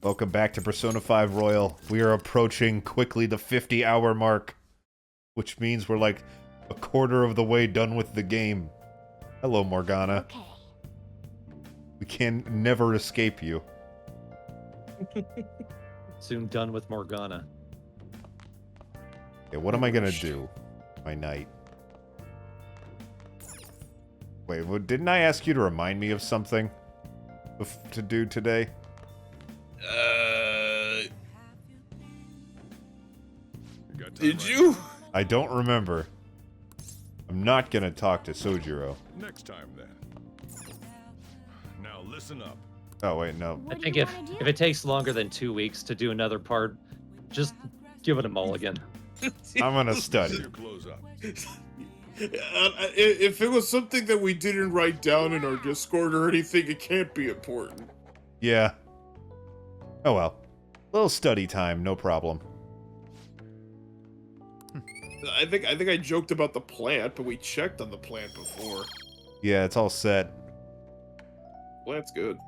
Welcome back to Persona 5 Royal. We are approaching quickly the 50-hour mark, which means we're like a quarter of the way done with the game. Hello, Morgana. Okay. We can never escape you. Soon done with Morgana. Okay, what am I gonna do? My knight. Wait, didn't I ask you to remind me of something to do today? Did you? I don't remember. I'm not gonna talk to Sojiro. Next time then. Now listen up. Oh wait, no. I think if it takes longer than 2 weeks to do another part, just give it a mulligan. I'm gonna study. Your clothes up. If it was something that we didn't write down in our Discord or anything, it can't be important. Yeah. Oh well. Little study time, no problem. I think I joked about the plant, but we checked on the plant before. Yeah, it's all set. Plant's good.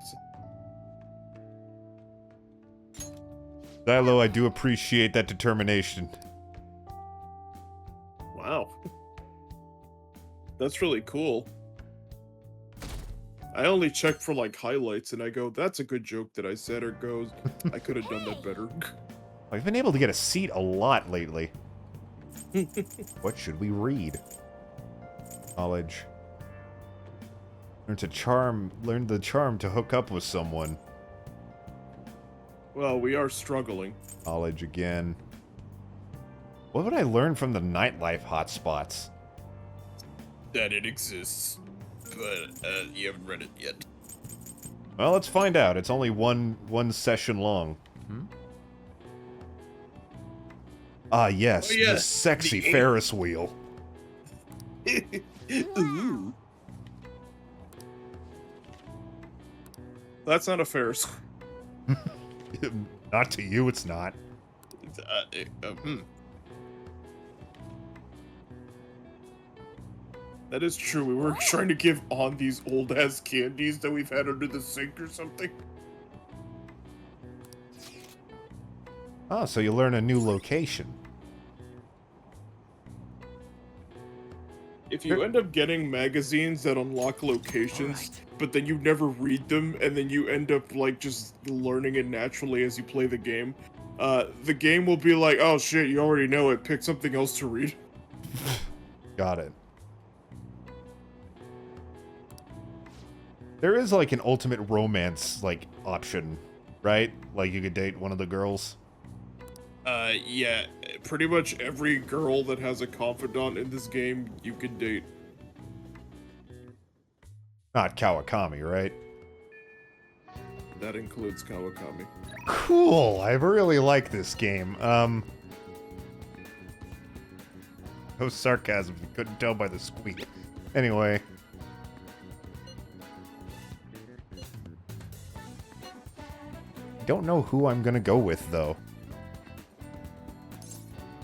Xylo, I do appreciate that determination. Wow. That's really cool. I only check for like highlights and I go, that's a good joke that I said, or goes, I could have done that better. I've been able to get a seat a lot lately. What should we read? Knowledge. Learn the charm to hook up with someone. Well, we are struggling. Knowledge again. What would I learn from the nightlife hotspots? That it exists. But, you haven't read it yet. Well, let's find out. It's only one session long. Ah, yes, Oh, yeah. the sexy The- Ferris wheel. Ooh. That's not a Ferris. Not to you, it's not. That is true. We were trying to give on these old ass candies that we've had under the sink or something. Oh, so you learn a new location. If you end up getting magazines that unlock locations, but then you never read them, and then you end up like just learning it naturally as you play the game will be like, oh shit, you already know it. Pick something else to read. Got it. There is like an ultimate romance like option, right? Like you could date one of the girls. Yeah, pretty much every girl that has a confidant in this game, you can date. Not Kawakami, right? That includes Kawakami. Cool. I really like this game. No sarcasm. You couldn't tell by the squeak. Anyway. Don't know who I'm gonna go with though.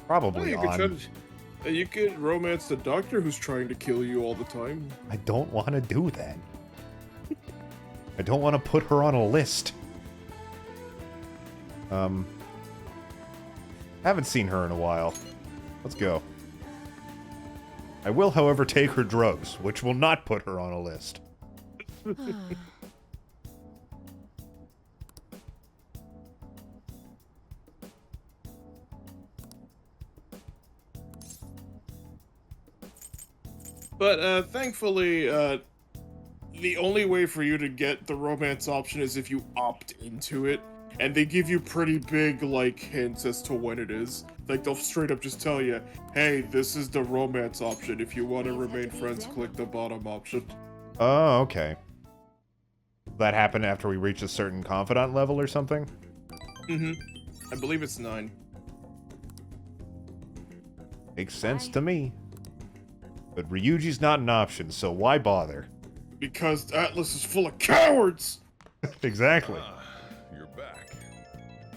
Probably You could romance the doctor who's trying to kill you all the time. I don't want to do that. I don't want to put her on a list. Haven't seen her in a while. Let's go. I will, however, take her drugs, which will not put her on a list. But thankfully, the only way for you to get the romance option is if you opt into it, and they give you pretty big like hints as to when it is. Like they'll straight up just tell you, "Hey, this is the romance option. If you want to remain friends, click the bottom option." Oh, okay. That happened after we reach a certain confidant level or something? I believe it's 9. Makes sense to me. But Ryuji's not an option, so why bother? Because Atlas is full of cowards! Exactly. You're back.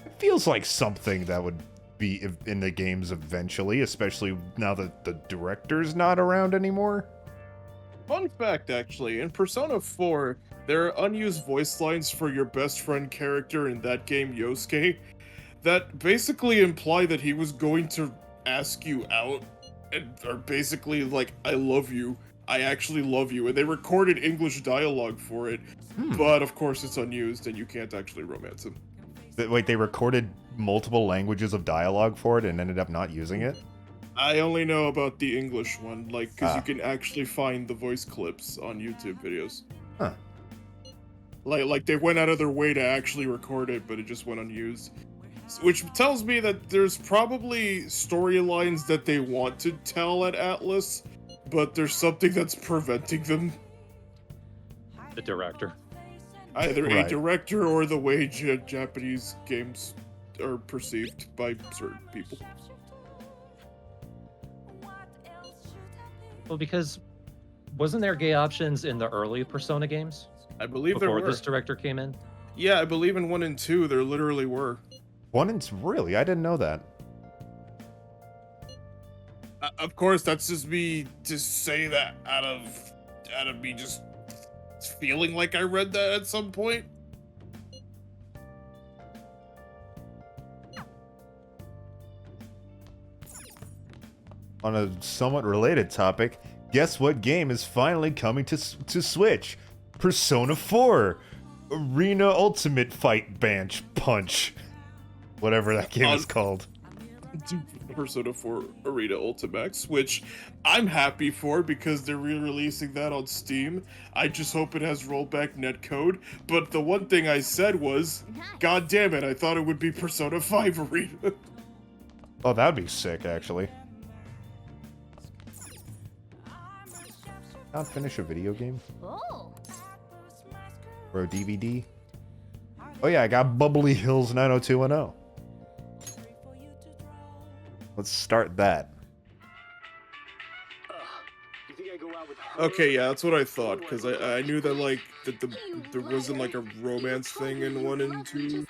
It feels like something that would be in the games eventually, especially now that the director's not around anymore. Fun fact, actually, in Persona 4, There are unused voice lines for your best friend character in that game, Yosuke, that basically imply that he was going to ask you out and are basically like, I love you. I actually love you. And they recorded English dialogue for it, but of course it's unused and you can't actually romance him. Wait, they recorded multiple languages of dialogue for it and ended up not using it? I only know about the English one, like, because you can actually find the voice clips on YouTube videos. Huh. Like they went out of their way to actually record it, but it just went unused. Which tells me that there's probably storylines that they want to tell at Atlas, but there's something that's preventing them. The director. Either Right. a director or the way Japanese games are perceived by certain people. Well, because wasn't there gay options in the early Persona games I believe there before were. this director came in? Yeah, I believe in 1 and 2 there literally were. One and really? I didn't know that. Of course, that's just me to say that out of me just feeling like I read that at some point. On a somewhat related topic, guess what game is finally coming to Switch? Persona 4! Arena Ultimate Fight Punch. Whatever that game is called. Persona 4 Arena Ultimax, which I'm happy for because they're re-releasing that on Steam. I just hope it has rollback netcode. But the one thing I said was, God damn it, I thought it would be Persona 5 Arena. Oh, that'd be sick, actually. Not finish a video game? Oh. Or a DVD? Oh yeah, I got Bubbly Hills 90210. Let's start that. Okay, yeah, that's what I thought, because I knew that, like, that there wasn't, like, a romance thing in 1 and 2.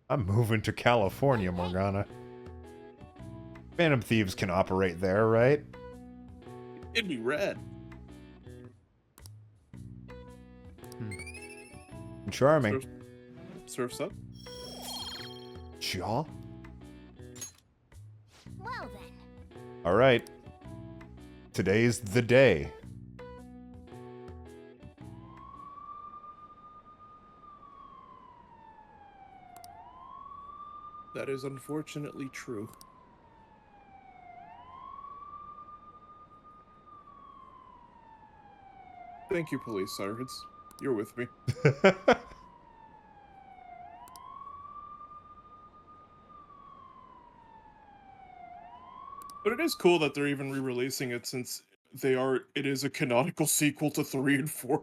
I'm moving to California, Morgana. Phantom Thieves can operate there, right? It'd be rad. Charming. Surf's up? Jaw? Well then. Alright. Today's the day. That is unfortunately true. Thank you, police sirens. You're with me. But it is cool that they're even re-releasing it since it is a canonical sequel to 3 and 4.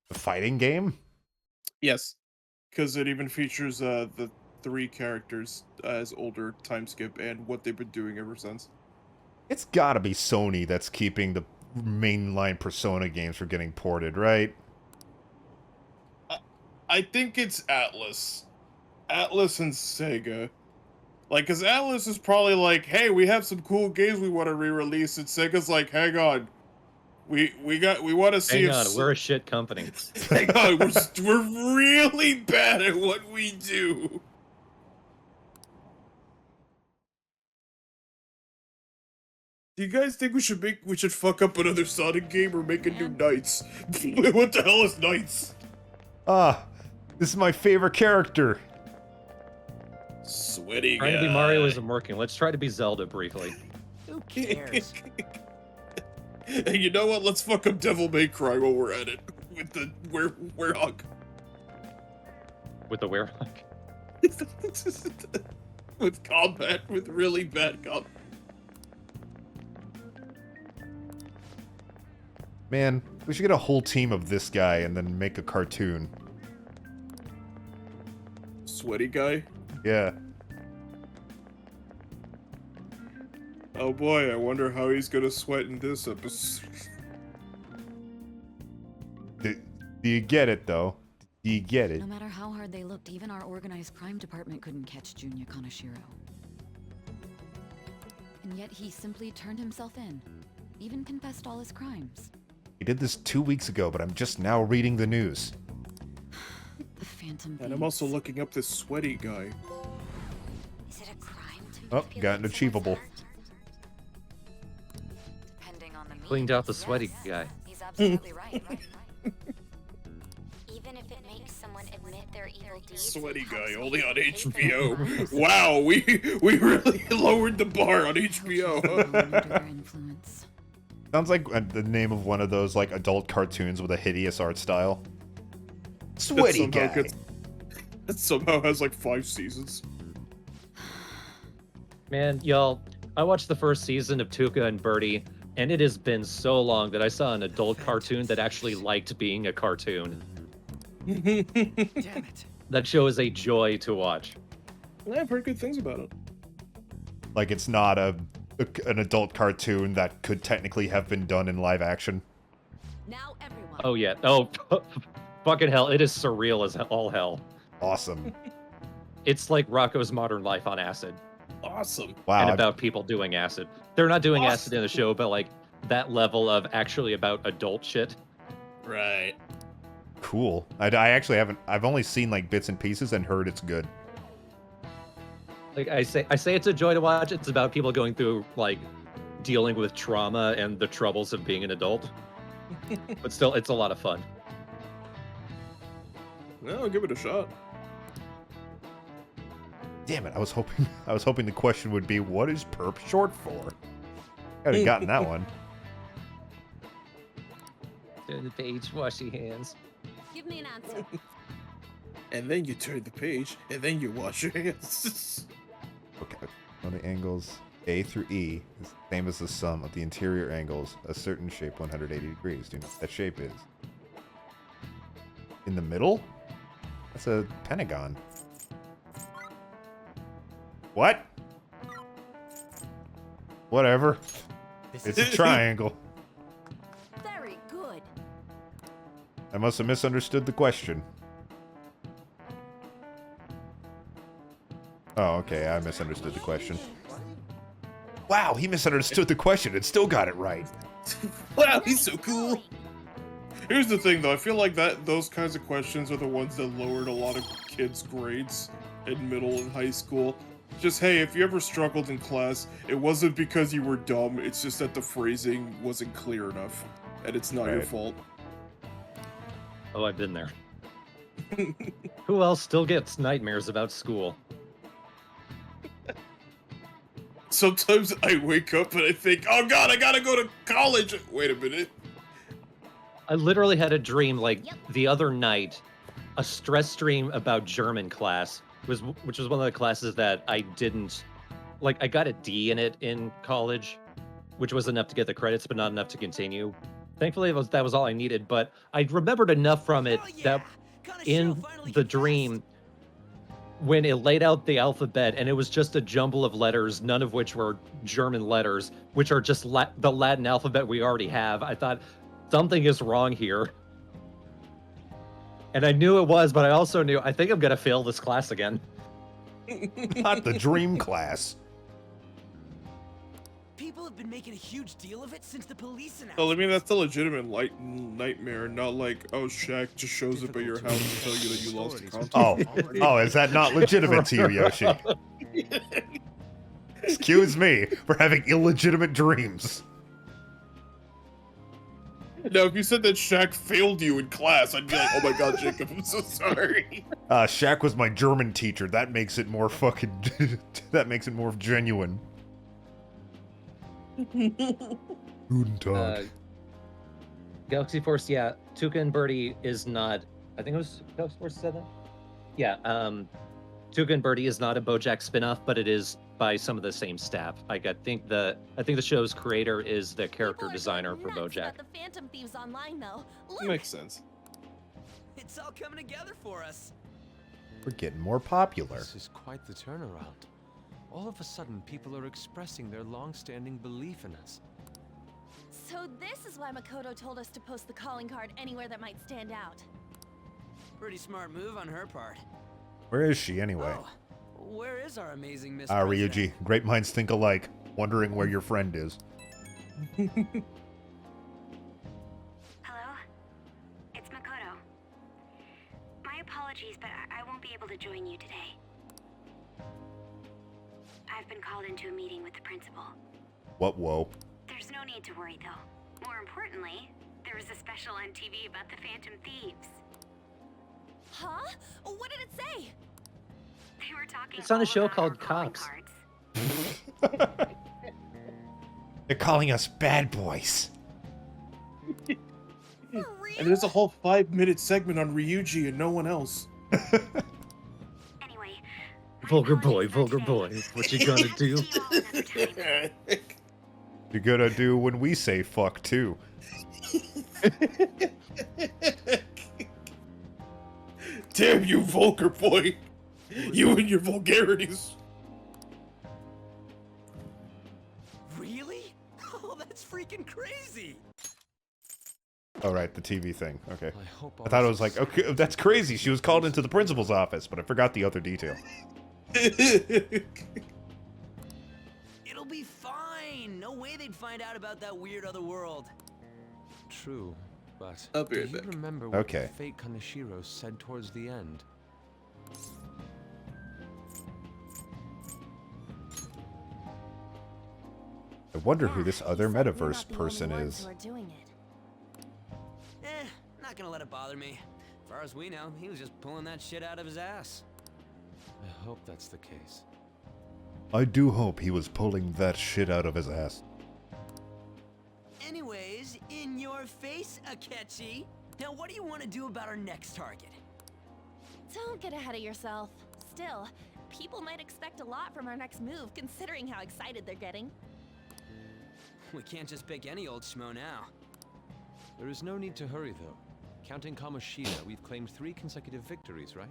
The fighting game? Yes. Because it even features the 3 characters as older time skip and what they've been doing ever since. It's gotta be Sony that's keeping the mainline Persona games from getting ported, right? I think it's Atlas. Atlas and Sega. Like, cause Atlas is probably like, hey, we have some cool games we want to re-release, and Sega's like, hang on. We want to see Hang on, we're a shit company. hang on, we're really bad at what we do. Do you guys think we should fuck up another Sonic game or make a new Knights? What the hell is Knights? Ah, this is my favorite character. Sweaty guy. Trying to be Mario isn't working. Let's try to be Zelda briefly. Who cares? Hey, you know what? Let's fuck up Devil May Cry while we're at it. With the Werehog. With the Werehog. With combat, with really bad combat. Man, we should get a whole team of this guy and then make a cartoon. Sweaty guy? Yeah. Oh boy, I wonder how he's gonna sweat in this episode. Do you get it, though? You get it. No matter how hard they looked, even our organized crime department couldn't catch Junya Kaneshiro. And yet he simply turned himself in, even confessed all his crimes. He did this 2 weeks ago, but I'm just now reading the news. The Phantom And I'm also Thieves. looking up this sweaty guy. Is it a crime to Oh, manipulate got an someone's achievable. heart? Depending on the Cleaned out the sweaty yes, guy. He's absolutely right. Even if it makes someone admit their evil deeds. Sweaty it helps guy, only on make them HBO. Wow, we really lowered the bar on Under HBO. their influence. Sounds like the name of one of those like adult cartoons with a hideous art style. Sweaty somehow guy. gets- That somehow has like 5 seasons. Man, y'all, I watched the first season of Tuca and Birdie, and it has been so long that I saw an adult cartoon that actually liked being a cartoon. Damn it. That show is a joy to watch. I've heard good things about it. Like it's not an adult cartoon that could technically have been done in live action. Now everyone. Oh yeah. Oh, fucking hell! It is surreal as all hell. Awesome. It's like Rocco's Modern Life on acid, Awesome. Wow. and I- about people doing acid. They're not doing acid in the Awesome. show, but like that level of actually about adult shit. Right. Cool. I actually haven't. I've only seen like bits and pieces and heard it's good. Like I say it's a joy to watch. It's about people going through like dealing with trauma and the troubles of being an adult. But still, it's a lot of fun. Well, I'll give it a shot. Damn it! I was hoping the question would be, what is perp short for? I'd have gotten that one. Turn the page, wash your hands. Give me an answer. And then you turn the page, and then you wash your hands. Okay. On the angles A through E is the same as the sum of the interior angles a certain shape 180 degrees. Do you know what that shape is? In the middle? That's a pentagon. What? Whatever. It's a triangle. Very good. I must have misunderstood the question. Oh, okay, I misunderstood the question. Wow, he misunderstood the question and still got it right. Wow, he's so cool. Here's the thing, though. I feel like those kinds of questions are the ones that lowered a lot of kids' grades in middle and high school. Just, hey, if you ever struggled in class, it wasn't because you were dumb. It's just that the phrasing wasn't clear enough, and it's not your Right. fault. Oh, I've been there. Who else still gets nightmares about school? Sometimes I wake up and I think, oh god, I gotta go to college. Wait a minute. I literally had a dream like Yep. the other night, a stress dream about German class, which was one of the classes that I didn't like. I got a D in it in college, which was enough to get the credits, but not enough to continue. Thankfully, that was all I needed. But I remembered enough from it that in the dream, when it laid out the alphabet and it was just a jumble of letters, none of which were German letters, which are just the Latin alphabet we already have, I thought something is wrong here. And I knew it was, but I also knew I think I'm gonna fail this class again. Not the dream class. People have been making a huge deal of it since the police announced. Well, I mean, that's a legitimate nightmare, not like, oh, Shaq just shows up at your house and tell you that you lost a contact. Oh, is that not legitimate to you, Yoshi? Excuse me for having illegitimate dreams. Now, if you said that Shaq failed you in class, I'd be like, oh my god, Jacob, I'm so sorry. Shaq was my German teacher. That makes it more fucking. That makes it more genuine. Guten Tag. Galaxy Force, yeah. Tuca and Birdie is not. I think it was Galaxy Force 7. Yeah. Tuca and Birdie is not a BoJack spinoff, but it is by some of the same staff. Like I think the show's creator is the character People are designer for going nuts BoJack. about the Phantom Thieves online, though. Look, Makes sense. It's all coming together for us. We're getting more popular. This is quite the turnaround. All of a sudden, people are expressing their long-standing belief in us. so this is why Makoto told us to post the calling card anywhere that might stand out. Pretty smart move on her part. Where is she anyway? Oh, where is our amazing Miss Ah, President? Ryuji. Great minds think alike. Wondering where your friend is. Hello? It's Makoto. My apologies, but I won't be able to join you today. I've been called into a meeting with the principal. What, whoa? There's no need to worry, though. More importantly, there was a special on TV about the Phantom Thieves. Huh? What did it say? They were talking. It's on a all show about called our calling Cops. cards. They're calling us bad boys. For real? And there's a whole 5-minute segment on Ryuji and no one else. Anyway. Vulgar boy, vulgar boy. What you gonna do? You're gonna do when we say fuck, too. Damn you, vulgar boy! You and your vulgarities. Really? Oh, that's freaking crazy. Oh, right, the TV thing. Okay. I hope I thought it was like, okay, that's crazy. She was called into the principal's office, but I forgot the other detail. It'll be fine. No way they'd find out about that weird other world. True, but I'll be do right you back. remember what Okay. Fate Kaneshiro said towards the end? I wonder who this other metaverse person is. Not gonna let it bother me. As far as we know, he was just pulling that shit out of his ass. I hope that's the case. I do hope he was pulling that shit out of his ass. Anyways, in your face, Akechi. Now, what do you want to do about our next target? Don't get ahead of yourself. Still, people might expect a lot from our next move, considering how excited they're getting. We can't just pick any old schmo now. There is no need to hurry, though. Counting Kamoshida, we've claimed 3 consecutive victories, right?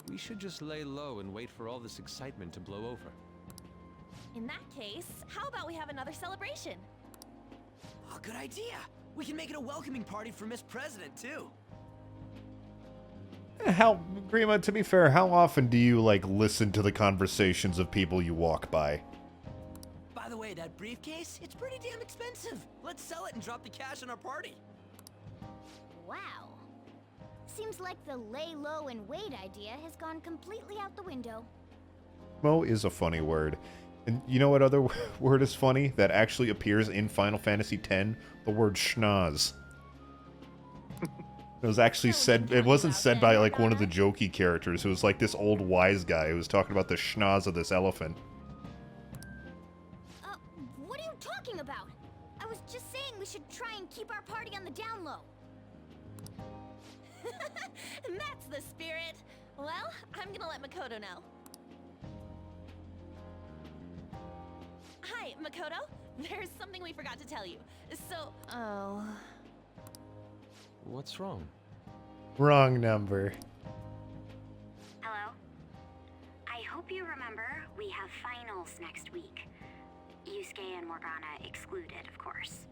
We should just lay low and wait for all this excitement to blow over. In that case, how about we have another celebration? Oh, good idea. We can make it a welcoming party for Miss President, too. How, Grima, to be fair, how often do you, like, listen to the conversations of people you walk by? By the way, that briefcase, it's pretty damn expensive. Let's sell it and drop the cash on our party. Wow. Seems like the lay low and wait idea has gone completely out the window. Mo is a funny word. And you know what other word is funny that actually appears in Final Fantasy X? The word schnoz. It was actually said, it wasn't said by like one of the jokey characters. It was like this old wise guy who was talking about the schnoz of this elephant. What are you talking about? I was just saying we should try and keep our party on the down low. That's the spirit. Well, I'm gonna let Makoto know. Hi, Makoto. There's something we forgot to tell you. So, oh. What's wrong? Wrong number. Hello? I hope you remember we have finals next week. Yusuke and Morgana excluded, of course.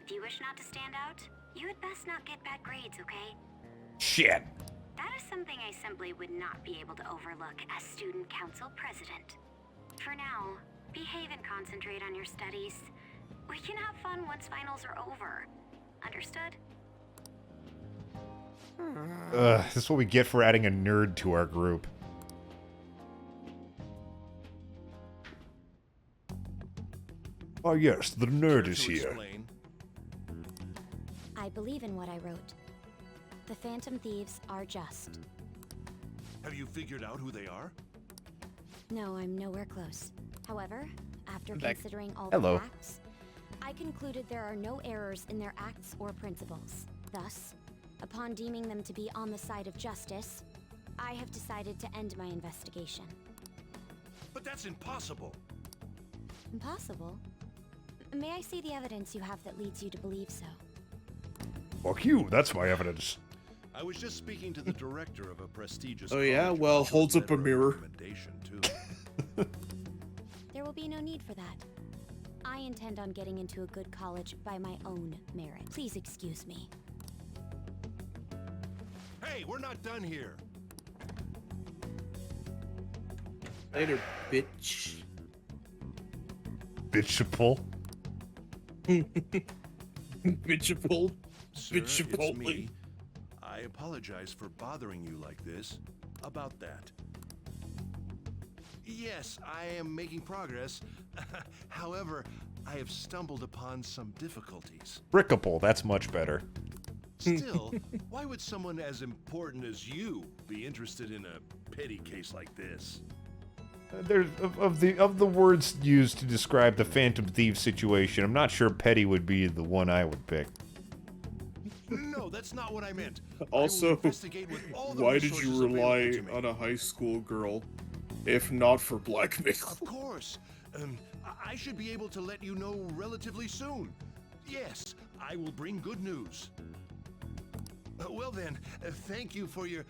If you wish not to stand out, you had best not get bad grades, okay? Shit. That is something I simply would not be able to overlook as student council president. For now, behave and concentrate on your studies. We can have fun once finals are over. Understood? This is what we get for adding a nerd to our group. Oh yes, the nerd is here. I believe in what I wrote. The Phantom Thieves are just. Have you figured out who they are? No, I'm nowhere close. However, after Back. considering all Hello. the facts, I concluded there are no errors in their acts or principles. Thus, upon deeming them to be on the side of justice, I have decided to end my investigation. But that's impossible. Impossible? May I see the evidence you have that leads you to believe so? Fuck you, that's my evidence. I was just speaking to the director of a prestigious Oh, yeah? college Well, about your holds up a letter of mirror. recommendation, too. There will be no need for that. I intend on getting into a good college by my own merit. Please excuse me. Hey, we're not done here. Later, bitch. Bitchable. Bitchable. Sir, Bitch it's Chipotle. me. I apologize for bothering you like this. About that. Yes, I am making progress. However, I have stumbled upon some difficulties. Brickable, that's much better. Still, why would someone as important as you be interested in a petty case like this? There's of the words used to describe the Phantom Thieves situation, I'm not sure petty would be the one I would pick. No, that's not what I meant. I will Also, investigate with all the why did resources you rely available to me. on a high school girl, if not for blackmail? Of course. I should be able to let you know relatively soon. Yes, I will bring good news. Well then, thank you for your...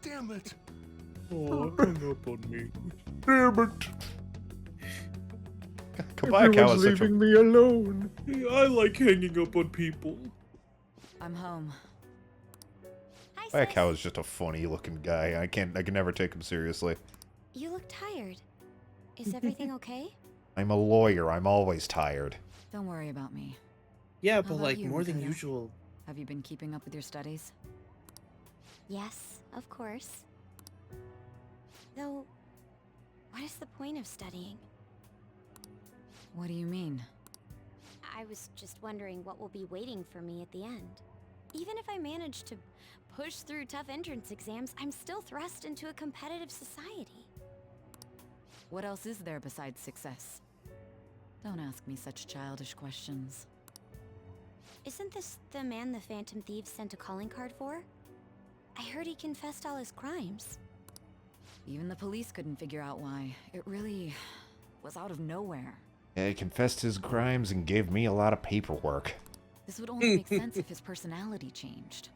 Damn it! Oh, hang up on me. Damn it! Kabaya is such a... me alone. I like hanging up on people. I'm home. Hi, Kabaya sis. Cow is just a funny looking guy. I can never take him seriously. You look tired. Is everything okay? I'm a lawyer. I'm always tired. Don't worry about me. Yeah, but, about like, you, more than Makoto? usual. Have you been keeping up with your studies? Yes, of course. Though, what is the point of studying? What do you mean? I was just wondering what will be waiting for me at the end. Even if I manage to push through tough entrance exams, I'm still thrust into a competitive society. What else is there besides success? Don't ask me such childish questions. Isn't this the man the Phantom Thieves sent a calling card for? I heard he confessed all his crimes. Even the police couldn't figure out why. It really was out of nowhere. Yeah, he confessed his crimes and gave me a lot of paperwork. This would only make sense if his personality changed.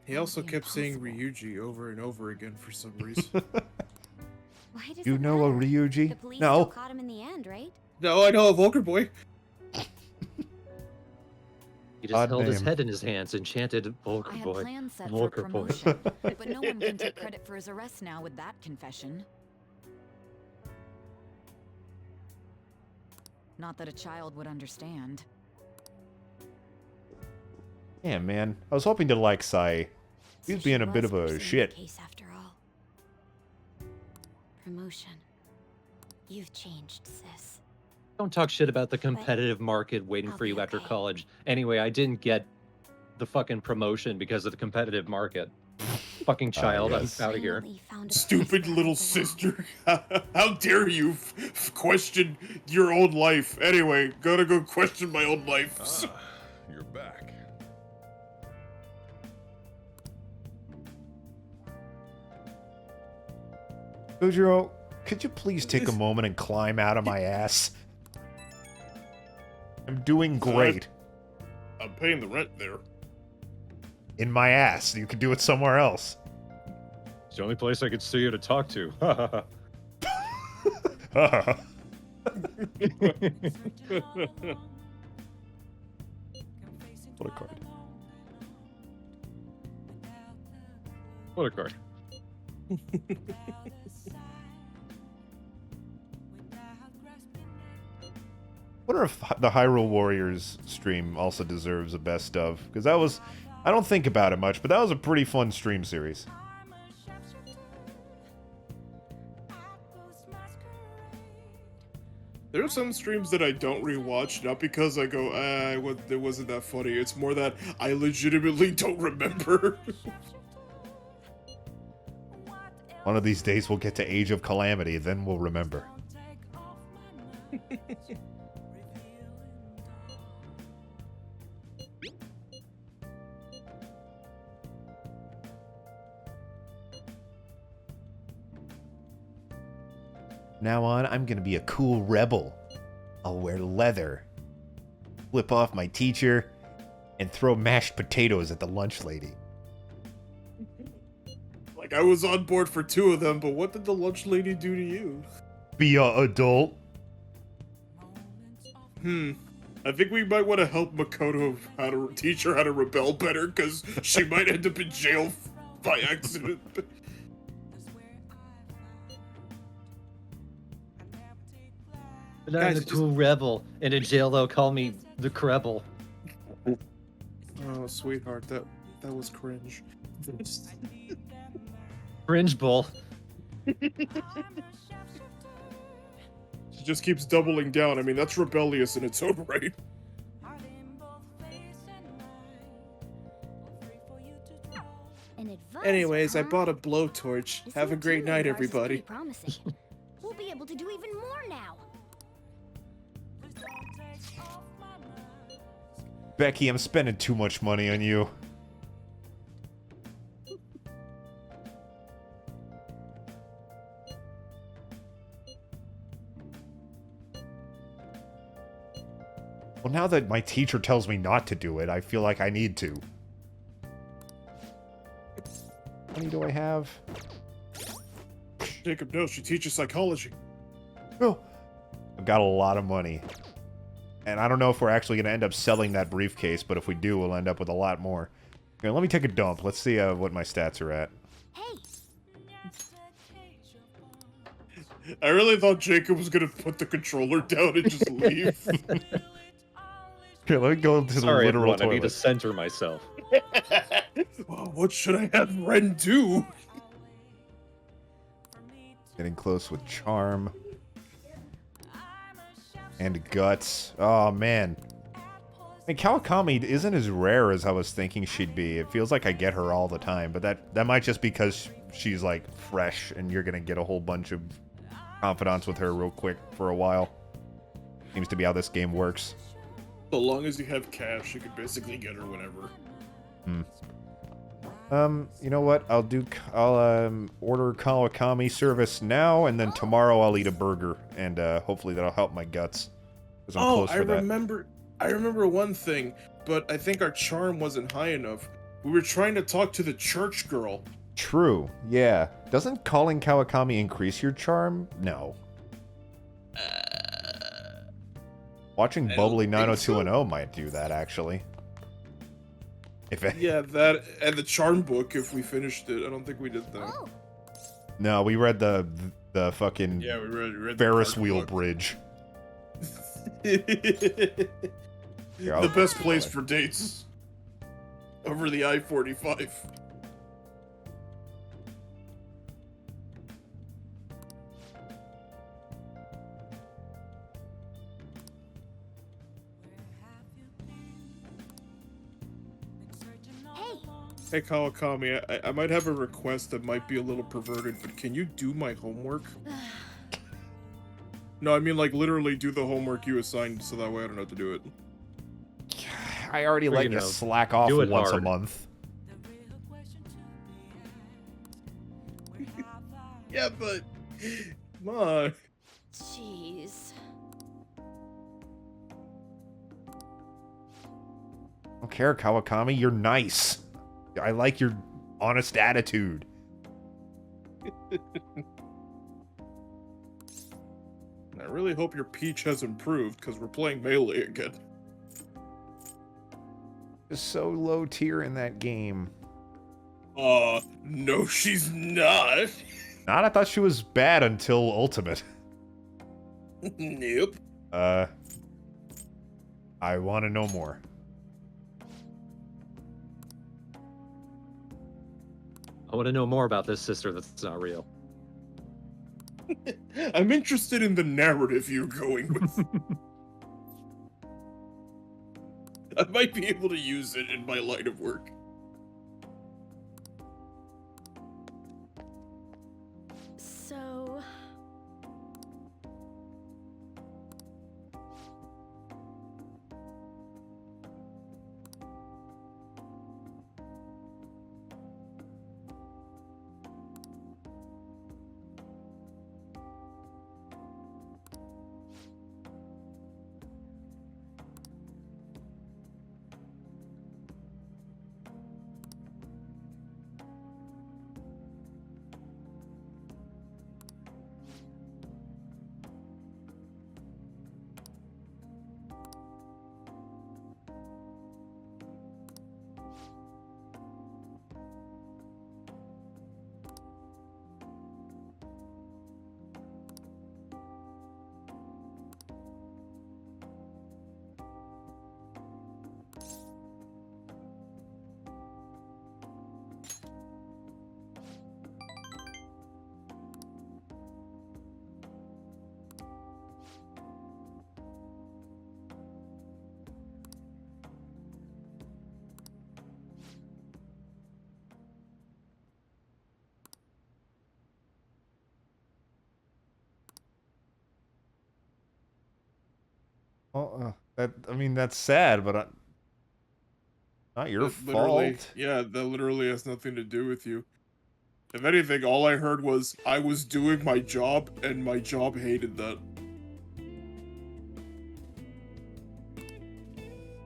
He That also would be kept saying impossible. Ryuji over and over again for some reason. Why does You it know a matter? Ryuji? The police No. still caught him in the end, right? No, I know a Vulgar boy. He just Odd held his name. head in his hands and chanted, I Volker had boy. plans set for Volker boy. promotion, but no one can take credit for his arrest now with that confession. Not that a child would understand. Yeah, man. I was hoping to like Sai. He's So being she a bit was of a pursuing the shit. Case after all. Promotion. You've changed, sis. Don't talk shit about the competitive market waiting I'll for be you after okay. college. Anyway, I didn't get the fucking promotion because of the competitive market. Fucking child, yes. I'm out of here. Finally found a place Stupid where I little belong. sister. How dare you question your own life? Anyway, gotta go question my own life. Ah, you're back. Gojiro, could you please take a moment and climb out of my ass? I'm doing great. I'm paying the rent there. In my ass. You could do it somewhere else. It's the only place I could see you to talk to. What a card. What a card. Wonder if the Hyrule Warriors stream also deserves a best of, because that was, I don't think about it much, but that was a pretty fun stream series. There are some streams that I don't rewatch, not because I go, it wasn't that funny. It's more that I legitimately don't remember. One of these days we'll get to Age of Calamity, then we'll remember. Now on, I'm gonna be a cool rebel. I'll wear leather, flip off my teacher, and throw mashed potatoes at the lunch lady. Like, I was on board for 2 of them, but what did the lunch lady do to you? Be a adult. I think we might want to help Makoto teach her how to rebel better, because she might end up in jail by accident. But I'm Guys, a it just- cool rebel. And in jail, they'll call me the Krebel. Oh, sweetheart, that was cringe. Cringe bull. She just keeps doubling down. I mean, that's rebellious in its own right. An advisor, Anyways, I huh? bought a blowtorch. This Have a new great teammate night, of ours is everybody. pretty promising. We'll be able to do even more now. Becky, I'm spending too much money on you. Well, now that my teacher tells me not to do it, I feel like I need to. How many do I have? Jacob, no, she teaches psychology. Oh, I've got a lot of money. And I don't know if we're actually going to end up selling that briefcase, but if we do, we'll end up with a lot more. Here, let me take a dump. Let's see what my stats are at. Hey, I really thought Jacob was gonna put the controller down and just leave. Here, let me go to the Sorry, literal everyone. I need to toilet. center myself. Well, what should I have Ren do? Getting close with charm. And guts. Oh, man. I mean, Kawakami isn't as rare as I was thinking she'd be. It feels like I get her all the time, but that might just be because she's, like, fresh, and you're gonna get a whole bunch of confidants with her real quick for a while. Seems to be how this game works. So long as you have cash, you can basically get her whenever. You know what? I'll order Kawakami service now, and then tomorrow I'll eat a burger, and hopefully that'll help my guts. 'Cause I'm close for that. I remember one thing, but I think our charm wasn't high enough. We were trying to talk to the church girl. True, yeah. Doesn't calling Kawakami increase your charm? No. Watching I Bubbly don't think 90210 might do that, actually. If it, Yeah, that and the charm book. If we finished it, I don't think we did that. oh, No, we read the fucking Yeah, we read Ferris the wheel book. bridge. The Here, I'll- best place for dates. Over the I-45. hey, Hey Kawakami, I might have a request that might be a little perverted, but can you do my homework? No, I mean like literally do the homework you assigned so that way I don't have to do it. I already Well, let you you know, slack off do it once a hard. month. Yeah, but... Come on. jeez. I don't care, Kawakami. You're nice. I like your honest attitude. I really hope your peach has improved, because we're playing Melee again. Is so low tier in that game. No she's not. Not, I thought she was bad until Ultimate. Nope. I want to know more. I want to know more about this sister that's not real. I'm interested in the narrative you're going with. I might be able to use it in my line of work. So, Well, I mean, that's sad, but not your That literally, fault. yeah, that literally has nothing to do with you. If anything, all I heard was I was doing my job and my job hated that.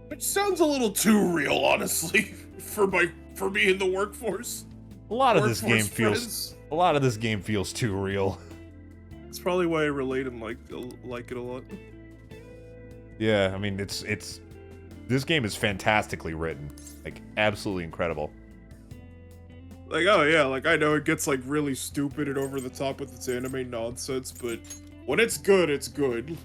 Which sounds a little too real, honestly, for me in the workforce. A lot of this Workforce game feels friends. a lot of this game feels too real. That's probably why I relate and like it a lot. Yeah, I mean, it's this game is fantastically written, like absolutely incredible. Like, oh yeah, like I know it gets like really stupid and over the top with its anime nonsense, but when it's good, it's good.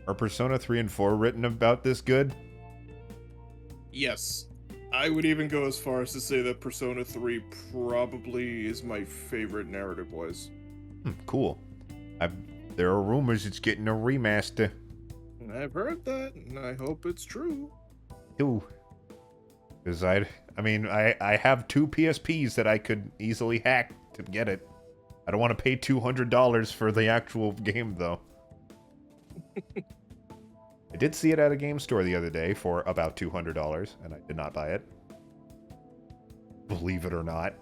Are Persona 3 and 4 written about this good? Yes. I would even go as far as to say that Persona 3 probably is my favorite narrative-wise. Cool. There are rumors it's getting a remaster. I've heard that, and I hope it's true. Ooh. Because I mean, I have 2 PSPs that I could easily hack to get it. I don't want to pay $200 for the actual game, though. I did see it at a game store the other day for about $200, and I did not buy it. Believe it or not.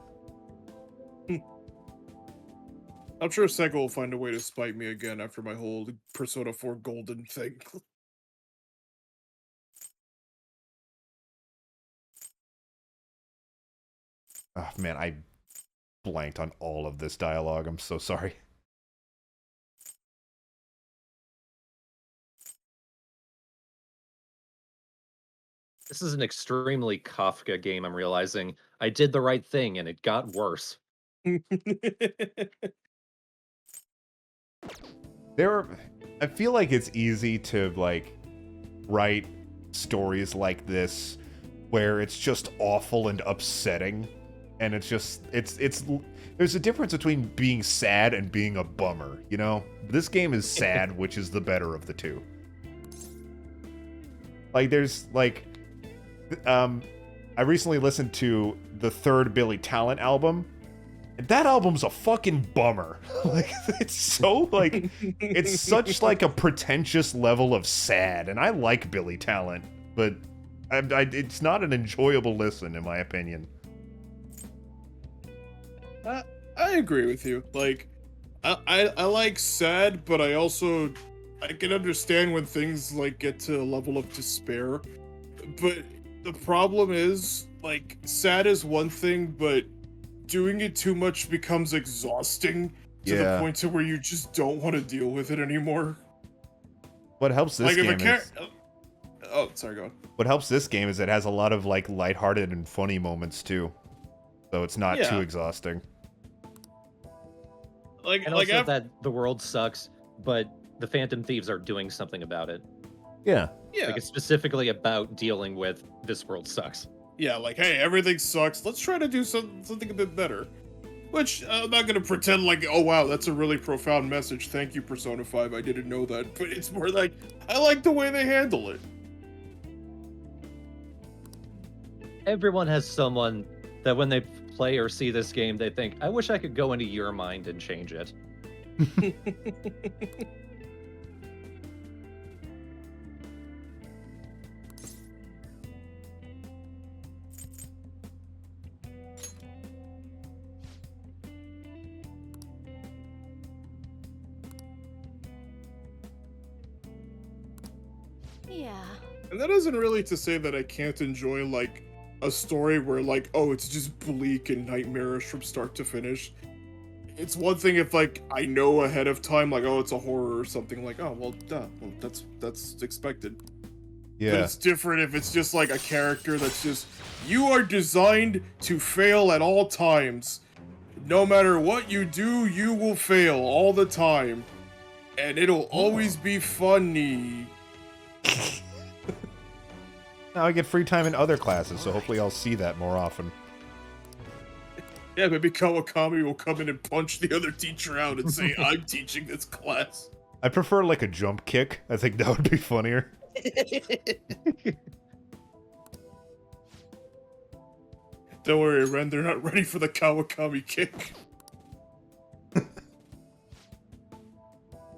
I'm sure Sega will find a way to spite me again after my whole Persona 4 Golden thing. Oh, man, I blanked on all of this dialogue. I'm so sorry. This is an extremely Kafka game, I'm realizing. I did the right thing, and it got worse. I feel like it's easy to, like, write stories like this where it's just awful and upsetting. And it's just, there's a difference between being sad and being a bummer, you know? This game is sad, which is the better of the two. Like, there's, like, I recently listened to the third Billy Talent album, and that album's a fucking bummer. Like, it's so, like, it's such, like, a pretentious level of sad, and I like Billy Talent, but it's not an enjoyable listen, in my opinion. I agree with you. Like, I like sad, but I can understand when things like get to a level of despair. But the problem is, like, sad is one thing, but doing it too much becomes exhausting to the point to where you just don't want to deal with it anymore. What helps this game is... Oh, sorry, go on. What helps this game is it has a lot of, like, lighthearted and funny moments, too. So it's not too exhausting. And also that the world sucks, but the Phantom Thieves are doing something about it. Yeah. Yeah. Like, it's specifically about dealing with this world sucks. Yeah, like, hey, everything sucks. Let's try to do something a bit better. Which, I'm not gonna pretend like, oh wow, that's a really profound message. Thank you, Persona 5. I didn't know that. But it's more like, I like the way they handle it. Everyone has someone that when they play or see this game, they think, I wish I could go into your mind and change it. Yeah. And that isn't really to say that I can't enjoy, like, a story where, like, oh, it's just bleak and nightmarish from start to finish. It's one thing if, like, I know ahead of time, like, oh, it's a horror or something, like, oh, well, duh, well, that's expected. Yeah. But it's different if it's just, like, a character that's just, you are designed to fail at all times. No matter what you do, you will fail all the time. And it'll always be funny. Now I get free time in other classes, so hopefully I'll see that more often. Yeah, maybe Kawakami will come in and punch the other teacher out and say, I'm teaching this class. I prefer, like, a jump kick. I think that would be funnier. Don't worry, Ren, they're not ready for the Kawakami kick.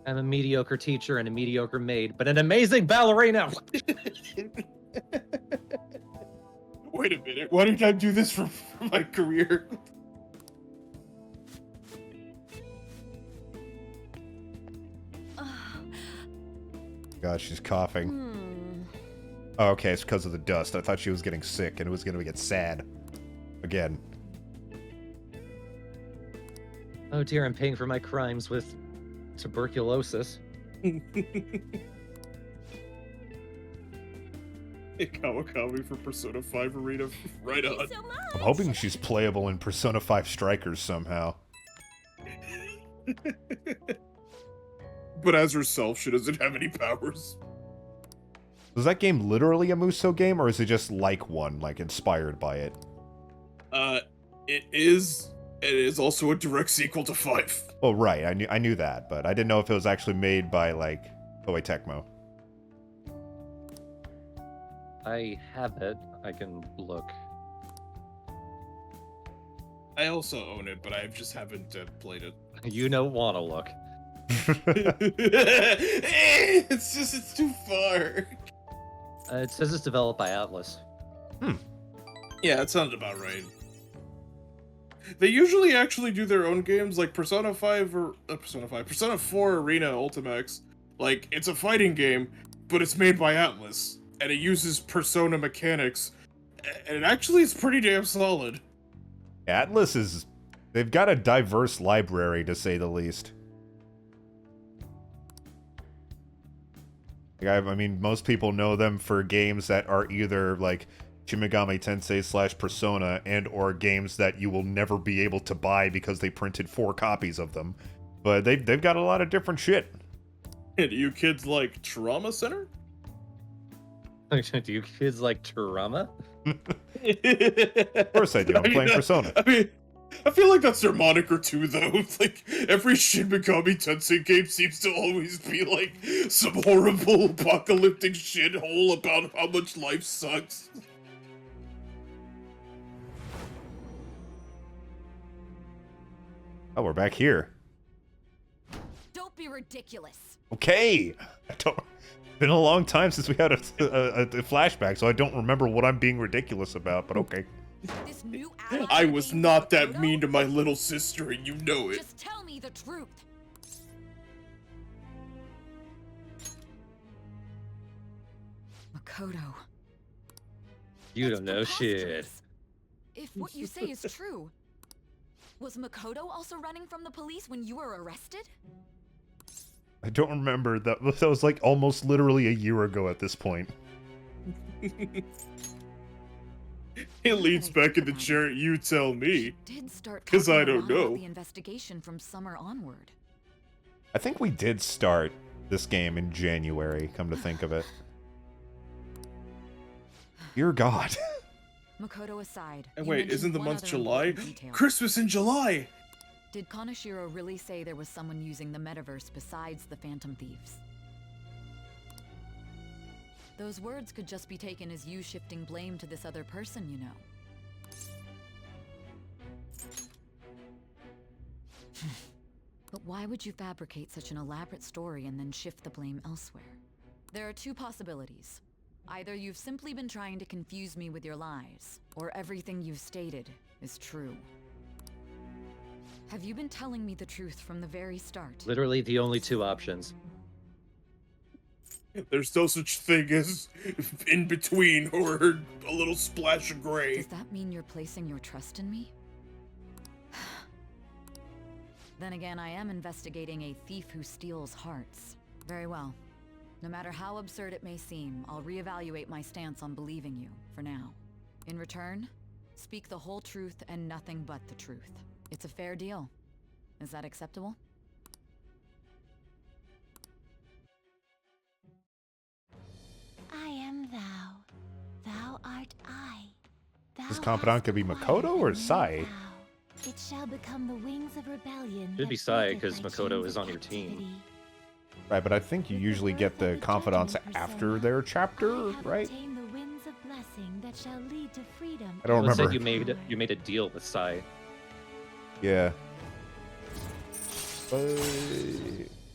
I'm a mediocre teacher and a mediocre maid, but an amazing ballerina. Wait a minute. Why did I do this for my career? God, she's coughing. Oh, okay, it's because of the dust. I thought she was getting sick and it was going to get sad. Again. Oh dear, I'm paying for my crimes with tuberculosis. Kawakami for Persona 5 Arena. Right on. So much. I'm hoping she's playable in Persona 5 Strikers somehow. But as herself, she doesn't have any powers. Was that game literally a Musou game, or is it just like one, like inspired by it? It is. It is also a direct sequel to 5. Oh, right. I knew that, but I didn't know if it was actually made by, like, Koei Tecmo. I have it. I can look. I also own it, but I just haven't played it. You don't want to look. It's too far. It says it's developed by Atlas. Yeah, that sounded about right. They usually actually do their own games, like Persona 4 Arena Ultimax. Like, it's a fighting game, but it's made by Atlas, and it uses Persona mechanics, and it actually is pretty damn solid. Atlas is... They've got a diverse library, to say the least. Like, I mean, most people know them for games that are either, like, Shin Megami Tensei / Persona, and or games that you will never be able to buy because they printed 4 copies of them. But they've got a lot of different shit. And do you kids like Trauma Center? Do you kids like Trauma? Of course I do. I'm playing Persona. I mean, I feel like that's their moniker too, though. Like, every Shin Megami Tensei game seems to always be like some horrible apocalyptic shithole about how much life sucks. Oh, we're back here. Don't be ridiculous. Okay. It's been a long time since we had a flashback, so I don't remember what I'm being ridiculous about, but okay. This new ally I was named not that Makoto? mean to my little sister, and you know it. Just tell me the truth. Makoto. You That's don't know shit. preposterous. If what you say is true, was Makoto also running from the police when you were arrested? I don't remember. That was like almost literally a year ago at this point. It leans back in the chair. You tell me. Did start 'Cause talking I a don't lot about know. the investigation from summer onward. I think we did start this game in January, come to think of it. Dear God. Makoto aside. And you wait, mentioned isn't the one month other July? important detail. Christmas in July! Did Kaneshiro really say there was someone using the metaverse besides the Phantom Thieves? Those words could just be taken as you shifting blame to this other person, you know. But why would you fabricate such an elaborate story and then shift the blame elsewhere? There are 2 possibilities. Either you've simply been trying to confuse me with your lies, or everything you've stated is true. Have you been telling me the truth from the very start? Literally the only 2 options. There's no such thing as in between or a little splash of gray. Does that mean you're placing your trust in me? Then again, I am investigating a thief who steals hearts. Very well. No matter how absurd it may seem, I'll reevaluate my stance on believing you, for now. In return, speak the whole truth and nothing but the truth. It's a fair deal. Is that acceptable? I am thou. Thou art I. Thou This confidant could be hast Makoto or acquired Sai? a new vow. It shall become the wings of rebellion. Should be that Sai, breaketh 'cause my Makoto chains is of on your team. captivity. Right, but I think you usually get the confidants after their chapter, I have right? obtained the winds of blessing that shall lead to freedom. I don't It said remember. you made a deal with Sai. Yeah. But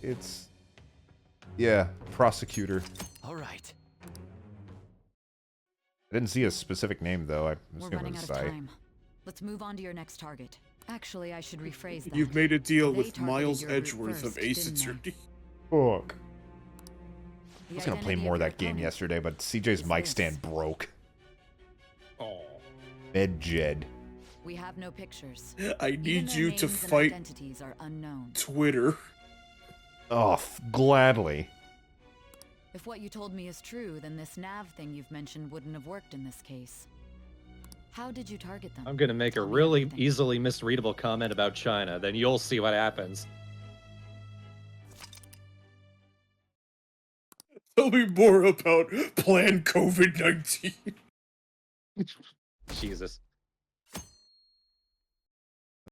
it's Yeah, prosecutor. All right. I didn't see a specific name though. I'm We're assuming running it out was of Sai. time. Let's move on to your next target. Actually, I should rephrase that. You've made a deal They with targeted Miles your route Edgeworth of first, Ace didn't they? Attorney. Fuck. The I was gonna play identity more of your that game opponent yesterday, but CJ's is mic this. stand broke. Oh. Medjed. We have no pictures. I Even need their you to names and fight identities are unknown. Twitter. Oh, gladly. If what you told me is true, then this nav thing you've mentioned wouldn't have worked in this case. How did you target them? I'm gonna make a Tell me really everything. easily misreadable comment about China, then you'll see what happens. Tell me more about Plan COVID-19. Jesus.